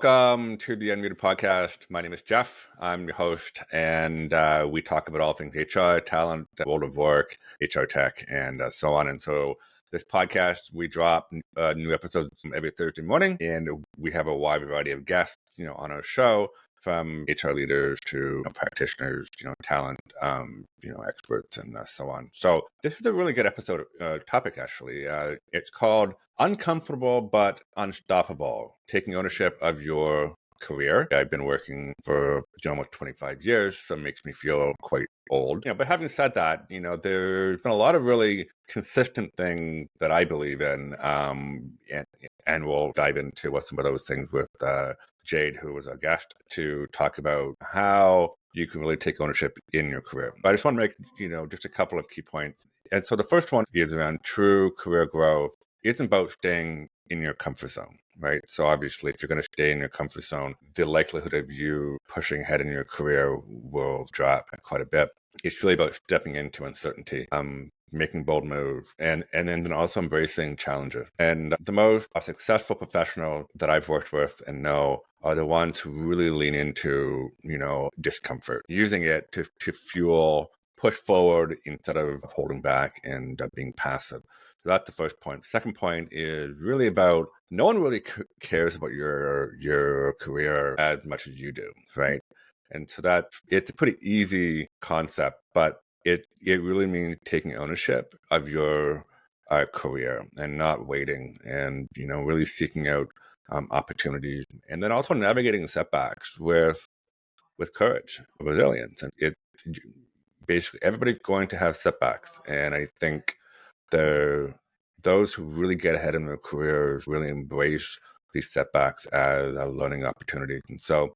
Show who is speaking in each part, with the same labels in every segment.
Speaker 1: Welcome to the Unmuted Podcast. My name is Jeff. I'm your host, and we talk about all things HR, talent, world of work, HR tech, and so on. And so this podcast, we drop new episodes every Thursday morning, and we have a wide variety of guests, on our show, from HR leaders to practitioners, talent, experts, and so on. So this is a really good episode topic, actually. It's called Uncomfortable but Unstoppable, taking ownership of your career. I've been working for almost 25 years, so it makes me feel quite old. But having said that, there's been a lot of really consistent things that I believe in, and we'll dive into what some of those things with Jade, who was our guest, to talk about how you can really take ownership in your career. But I just want to make, just a couple of key points. And so the first one is around true career growth. Isn't about staying in your comfort zone, right? So obviously, if you're going to stay in your comfort zone, the likelihood of you pushing ahead in your career will drop quite a bit. It's really about stepping into uncertainty, making bold moves, and then also embracing challenges. And the most successful professional that I've worked with and know are the ones who really lean into, discomfort, using it to fuel push forward instead of holding back and being passive. So that's the first point. Second point is really about no one really cares about your career as much as you do, right? And so that it's a pretty easy concept, but it really means taking ownership of your career and not waiting, and really seeking out opportunities, and then also navigating setbacks with courage, resilience, and it basically everybody's going to have setbacks, and I think those who really get ahead in their careers really embrace these setbacks as learning opportunities. And so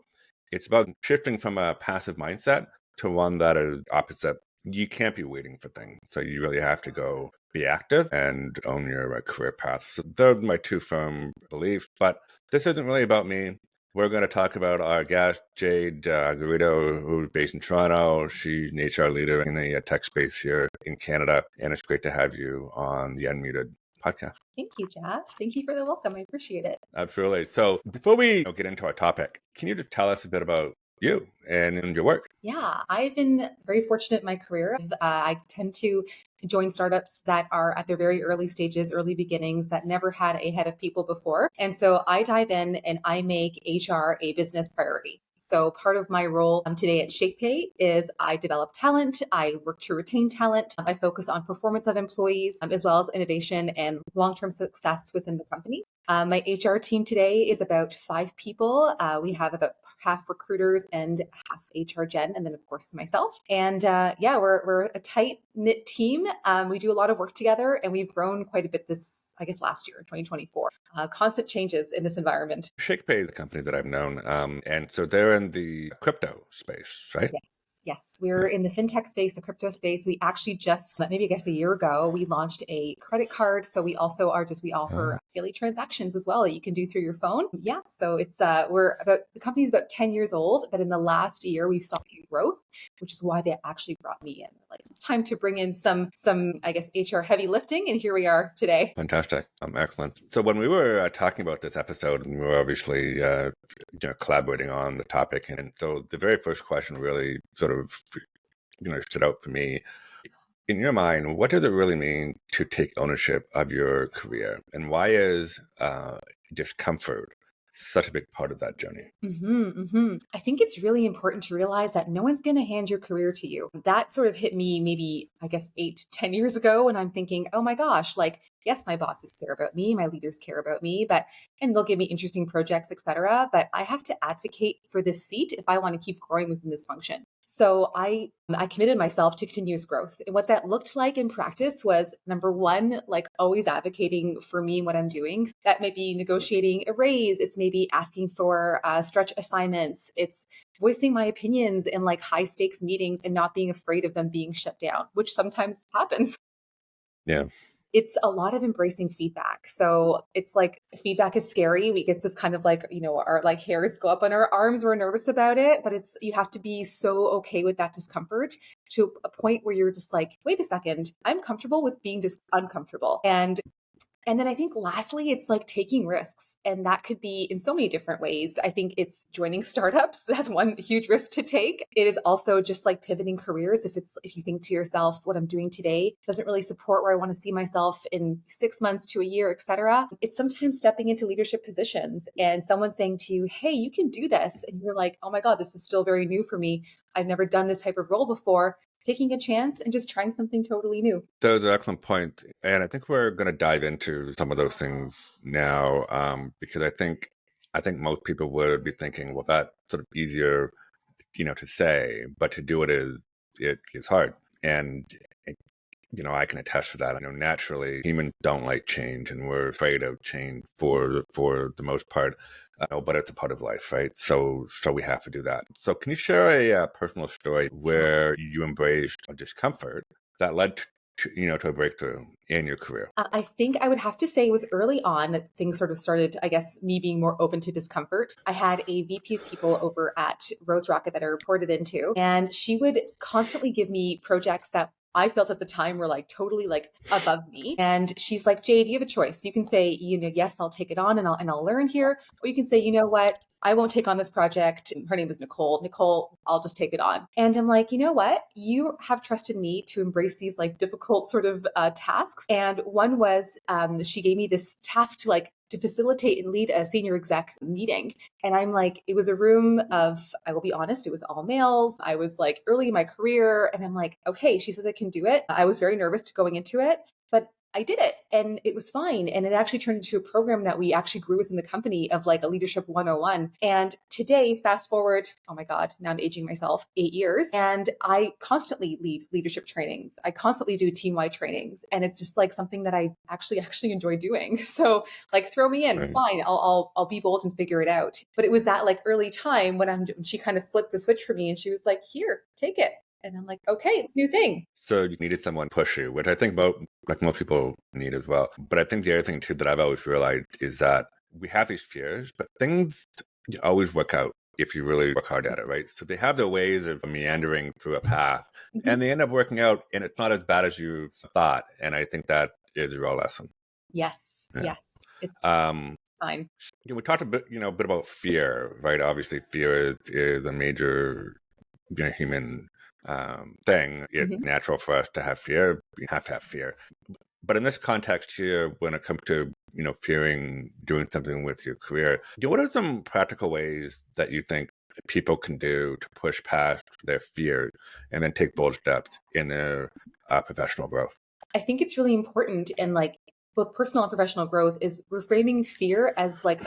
Speaker 1: it's about shifting from a passive mindset to one that is opposite. You can't be waiting for things. So you really have to go be active and own your career path. So those are my two firm beliefs. But this isn't really about me. We're going to talk about our guest, Jade Garrido, who's based in Toronto. She's an HR leader in the tech space here in Canada. And it's great to have you on the Unmuted podcast.
Speaker 2: Thank you, Jeff. Thank you for the welcome. I appreciate it.
Speaker 1: Absolutely. So before we get into our topic, can you just tell us a bit about you and your work?
Speaker 2: Yeah, I've been very fortunate in my career. I tend to join startups that are at their very early stages, early beginnings, that never had a head of people before. And so I dive in and I make HR a business priority. So part of my role today at ShakePay is I develop talent. I work to retain talent. I focus on performance of employees, as well as innovation and long-term success within the company. My HR team today is about 5 people. We have about half recruiters and half HR gen, and then of course myself. And we're a tight knit team. We do a lot of work together, and we've grown quite a bit last year, 2024. Constant changes in this environment.
Speaker 1: ShakePay is a company that I've known, and so they're in the crypto space, right?
Speaker 2: Yes, we're in the fintech space, the crypto space. We actually just, maybe a year ago, we launched a credit card. So we also we offer daily transactions as well that you can do through your phone. Yeah, so it's the company's about 10 years old, but in the last year we've saw growth, which is why they actually brought me in. Like, it's time to bring in some HR heavy lifting, and here we are today.
Speaker 1: Fantastic, excellent. So when we were talking about this episode, we were obviously collaborating on the topic, and so the very first question really sort of stood out for me. In your mind, what does it really mean to take ownership of your career, and why is discomfort such a big part of that journey?
Speaker 2: I think it's really important to realize that no one's going to hand your career to you. That sort of hit me maybe, 8-10 years ago, when I'm thinking, oh my gosh, yes, my bosses care about me, my leaders care about me, and they'll give me interesting projects, etc. But I have to advocate for this seat if I want to keep growing within this function. So I committed myself to continuous growth. And what that looked like in practice was, number one, always advocating for me and what I'm doing. That might be negotiating a raise. It's maybe asking for stretch assignments. It's voicing my opinions in high stakes meetings and not being afraid of them being shut down, which sometimes happens.
Speaker 1: Yeah.
Speaker 2: It's a lot of embracing feedback. So it's feedback is scary. We get this kind of our hairs go up on our arms. We're nervous about it, but you have to be so okay with that discomfort to a point where you're just wait a second, I'm comfortable with being uncomfortable. And And then I think lastly, it's like taking risks. And that could be in so many different ways. I think it's joining startups. That's one huge risk to take. It is also just like pivoting careers. If you think to yourself, what I'm doing today doesn't really support where I want to see myself in 6 months to a year, et cetera. It's sometimes stepping into leadership positions and someone saying to you, hey, you can do this. And you're like, oh my God, this is still very new for me. I've never done this type of role before. Taking a chance and just trying something totally new.
Speaker 1: Those are excellent points. And I think we're going to dive into some of those things now, because I think most people would be thinking, well, that's sort of easier, to say, but to do it is hard. And I can attest to that. Naturally, humans don't like change, and we're afraid of change for the most part. But it's a part of life, right? So we have to do that. So, can you share a personal story where you embraced a discomfort that led to a breakthrough in your career?
Speaker 2: I think I would have to say it was early on that things sort of started, I guess, me being more open to discomfort. I had a VP of people over at Rose Rocket that I reported into, and she would constantly give me projects that I felt at the time were like totally like above me. And she's like, Jade, you have a choice. You can say, yes, I'll take it on and I'll learn here. Or you can say, you know what? I won't take on this project. Her name was Nicole. Nicole, I'll just take it on. And I'm like, you know what? You have trusted me to embrace these like difficult sort of tasks. And one was she gave me this task to facilitate and lead a senior exec meeting. And I'm like, it was a room of, I will be honest, it was all males. I was like early in my career. And I'm like, okay, she says I can do it. I was very nervous going into it, but I did it and it was fine. And it actually turned into a program that we actually grew within the company of like a leadership 101. And today, fast forward, oh my God, now I'm aging myself, 8 years. And I constantly lead leadership trainings. I constantly do team-wide trainings. And it's just like something that I actually enjoy doing. So like throw me in,
Speaker 1: Right.
Speaker 2: fine, I'll be bold and figure it out. But it was that like early time when she kind of flipped the switch for me and she was like, here, take it. And I'm like, okay, it's a new thing.
Speaker 1: So you needed someone to push you, which I think like most people need as well. But I think the other thing too that I've always realized is that we have these fears, but things always work out if you really work hard at it, right? So they have their ways of meandering through a path, and they end up working out, and it's not as bad as you thought. And I think that is a real lesson.
Speaker 2: Yes,
Speaker 1: Yeah.
Speaker 2: yes, it's fine.
Speaker 1: We talked a bit about fear, right? Obviously, fear is a major human thing. It's natural for us to have fear. We have to have fear. But in this context here, when it comes to fearing doing something with your career, what are some practical ways that you think people can do to push past their fear and then take bold steps in their professional growth?
Speaker 2: I think it's really important in like both personal and professional growth is reframing fear as like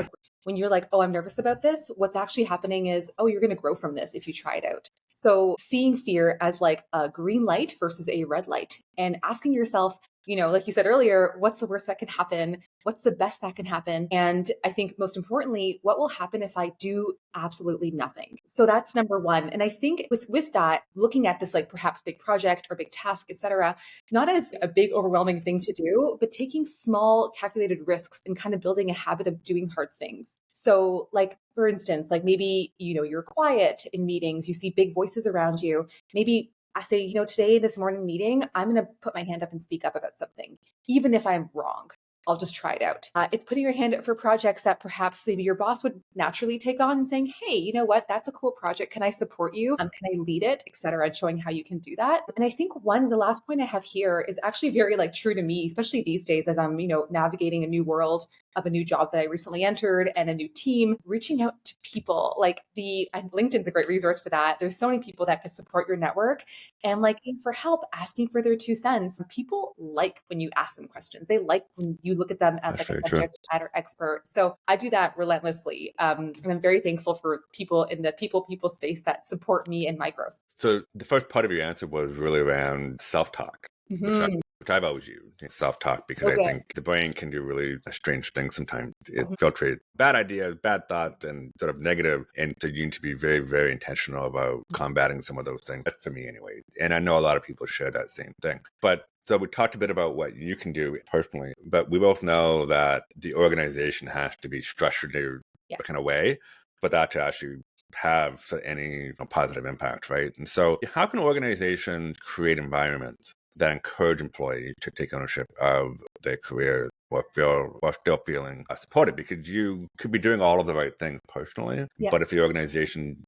Speaker 2: when you're like, oh, I'm nervous about this, what's actually happening is, oh, you're going to grow from this if you try it out. So seeing fear as like a green light versus a red light and asking yourself, like you said earlier, what's the worst that can happen? What's the best that can happen? And I think most importantly, what will happen if I do absolutely nothing? So that's number one. And I think with that, looking at this like perhaps big project or big task, et cetera, not as a big overwhelming thing to do, but taking small calculated risks and kind of building a habit of doing hard things. So like, for instance, like maybe, you're quiet in meetings, you see big voices around you. Maybe I say, today, this morning meeting, I'm going to put my hand up and speak up about something, even if I'm wrong. I'll just try it out. It's putting your hand up for projects that perhaps maybe your boss would naturally take on and saying, hey, you know what? That's a cool project. Can I support you? Can I lead it, et cetera, and showing how you can do that. And I think the last point I have here is actually very like true to me, especially these days as I'm, navigating a new world of a new job that I recently entered and a new team, reaching out to people and LinkedIn's a great resource for that. There's so many people that can support your network and like for help, asking for their 2 cents. People like when you ask them questions. They like when you look at them as
Speaker 1: That's
Speaker 2: like a
Speaker 1: very true.
Speaker 2: subject matter expert. So I do that relentlessly. And I'm very thankful for people in the people space that support me in my growth.
Speaker 1: So the first part of your answer was really around self-talk, which I've always used, self-talk, because I think the brain can do really strange things sometimes. It filtrates bad ideas, bad thoughts, and sort of negative. And so you need to be very, very intentional about combating some of those things. That's for me anyway. And I know a lot of people share that same thing. But so we talked a bit about what you can do personally, but we both know that the organization has to be structured in a kind of way for that to actually have any positive impact, right? And so how can organizations create environments that encourage employees to take ownership of their career while still feeling supported, because you could be doing all of the right things personally,
Speaker 2: Yeah.
Speaker 1: but if the organization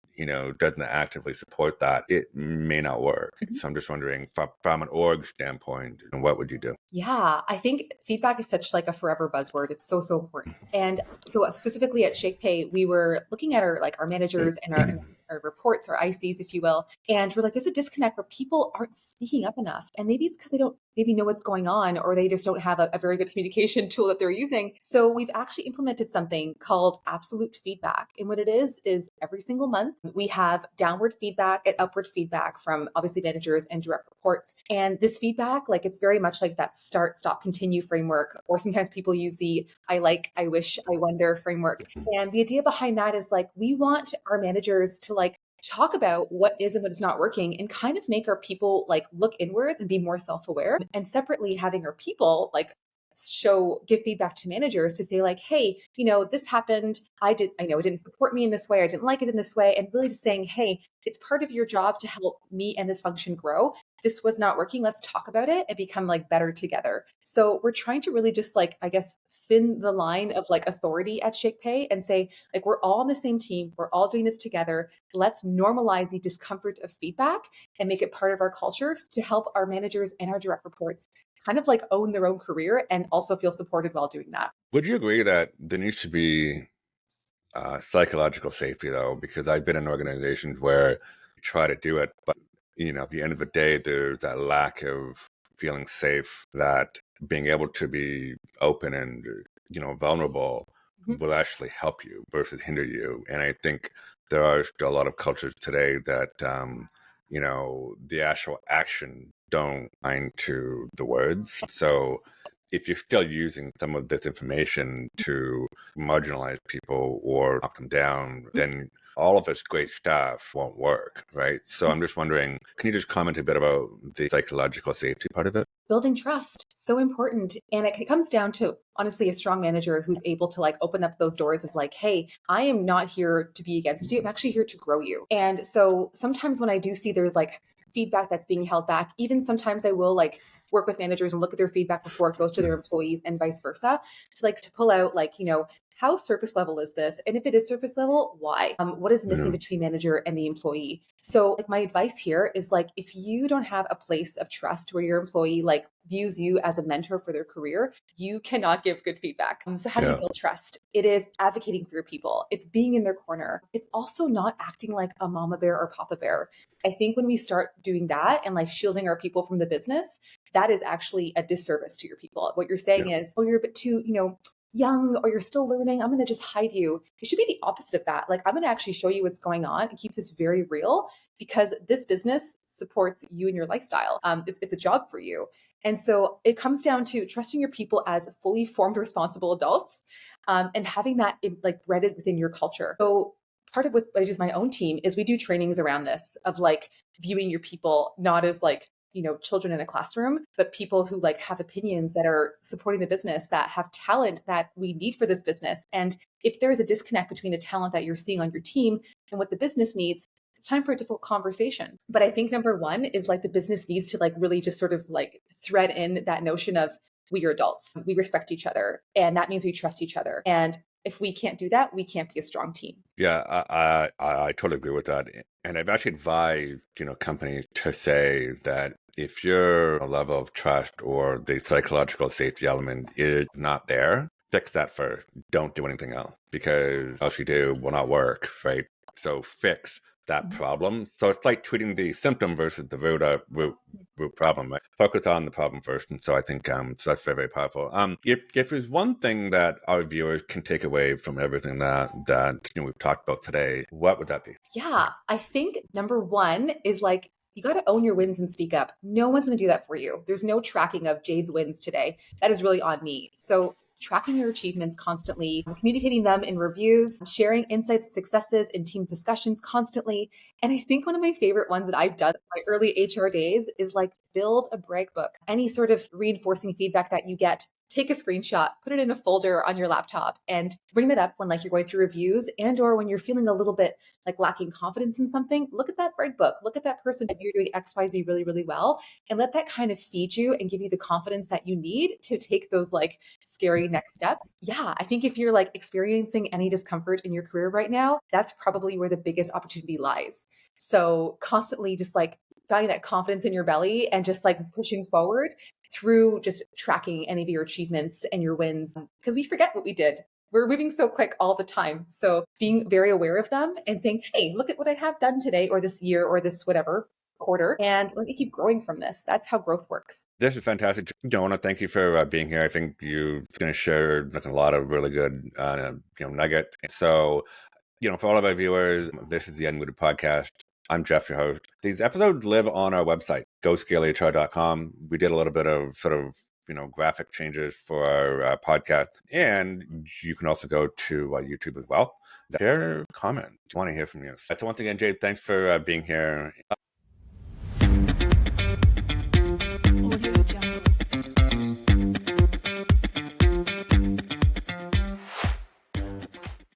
Speaker 1: doesn't actively support that, it may not work.
Speaker 2: Mhm.
Speaker 1: So I'm just wondering, from an org standpoint, what would you do?
Speaker 2: Yeah, I think feedback is such like a forever buzzword. It's so, so important. And so specifically at ShakePay, we were looking at our managers and our reports, our ICs, if you will. And we're like, there's a disconnect where people aren't speaking up enough. And maybe it's because they don't maybe know what's going on, or they just don't have a very good communication tool that they're using. So we've actually implemented something called absolute feedback. And what it is every single month, we have downward feedback and upward feedback from obviously managers and direct reports. And this feedback, like it's very much like that start, stop, continue framework, or sometimes people use the I like, I wish, I wonder framework. And the idea behind that is like, we want our managers to like talk about what is and what is not working and kind of make our people like look inwards and be more self-aware, and separately having our people like give feedback to managers to say like, hey, this happened. I know it didn't support me in this way. I didn't like it in this way. And really just saying, hey, it's part of your job to help me and this function grow. This was not working. Let's talk about it and become like better together. So we're trying to really just like, I guess, thin the line of like authority at ShakePay and say, like, we're all on the same team. We're all doing this together. Let's normalize the discomfort of feedback and make it part of our cultures to help our managers and our direct reports kind of like own their own career and also feel supported while doing that.
Speaker 1: Would you agree that there needs to be psychological safety, though? Because I've been in organizations where you try to do it, but at the end of the day, there's that lack of feeling safe, that being able to be open and vulnerable
Speaker 2: Mhm.
Speaker 1: will actually help you versus hinder you. And I think there are still a lot of cultures today that the actual action don't mind to the words. So if you're still using some of this information to marginalize people or knock them down, then all of this great stuff won't work, right? So I'm just wondering, can you just comment a bit about the psychological safety part of it?
Speaker 2: Building trust, so important. And it comes down to honestly a strong manager who's able to like open up those doors of like, hey, I am not here to be against you. I'm actually here to grow you. And so sometimes when I do see there's like feedback that's being held back, even sometimes I will like work with managers and look at their feedback before it goes to their employees and vice versa, to pull out like, how surface level is this? And if it is surface level, why? What is missing between manager and the employee? So like my advice here is like, if you don't have a place of trust where your employee like views you as a mentor for their career, you cannot give good feedback. So how do you build trust? It is advocating for your people. It's being in their corner. It's also not acting like a mama bear or papa bear. I think when we start doing that and like shielding our people from the business, that is actually a disservice to your people. What you're saying is, oh, you're a bit too, young, or you're still learning. I'm going to just hide you. It should be the opposite of that. Like, I'm going to actually show you what's going on and keep this very real, because this business supports you and your lifestyle. It's a job for you. And so it comes down to trusting your people as fully formed, responsible adults, and having that like threaded within your culture. So part of what I do with my own team is we do trainings around this of like viewing your people not as like children in a classroom, but people who like have opinions that are supporting the business, that have talent that we need for this business. And if there is a disconnect between the talent that you're seeing on your team and what the business needs, it's time for a difficult conversation. But I think number one is like the business needs to like really just sort of like thread in that notion of we are adults, we respect each other, and that means we trust each other. And if we can't do that, we can't be a strong team.
Speaker 1: Yeah, I totally agree with that. And I've actually advised, companies to say that if your level of trust or the psychological safety element is not there, fix that first. Don't do anything else, because else you do will not work, right? So fix that problem. So it's like treating the symptom versus the root problem, right? Focus on the problem first. And so I think so that's very, very powerful. If there's one thing that our viewers can take away from everything that we've talked about today, what would that be?
Speaker 2: Yeah, I think number one is like, you got to own your wins and speak up. No one's going to do that for you. There's no tracking of Jade's wins today. That is really on me. So tracking your achievements constantly, communicating them in reviews, sharing insights and successes in team discussions constantly. And I think one of my favorite ones that I've done in my early HR days is like build a brag book. Any sort of reinforcing feedback that you get, take a screenshot, put it in a folder on your laptop, and bring that up when like you're going through reviews and or when you're feeling a little bit like lacking confidence in something. Look at that brag book. Look at that person that you're doing XYZ really, really well, and let that kind of feed you and give you the confidence that you need to take those like scary next steps. Yeah, I think if you're like experiencing any discomfort in your career right now, that's probably where the biggest opportunity lies. So constantly just like finding that confidence in your belly and just like pushing forward through just tracking any of your achievements and your wins, because we forget what we did. We're moving so quick all the time. So being very aware of them and saying, hey, look at what I have done today or this year or this whatever quarter, and let me keep growing from this. That's how growth works.
Speaker 1: This is fantastic. I want to thank you for being here. I think you're going to share like a lot of really good nuggets. So, for all of our viewers, this is the Unmuted Podcast. I'm Jeff, your host. These episodes live on our website, GoScaleHR.com. We did a little bit of sort of, graphic changes for our podcast. And you can also go to YouTube as well. Share, comment. I want to hear from you. So once again, Jade, thanks for being here.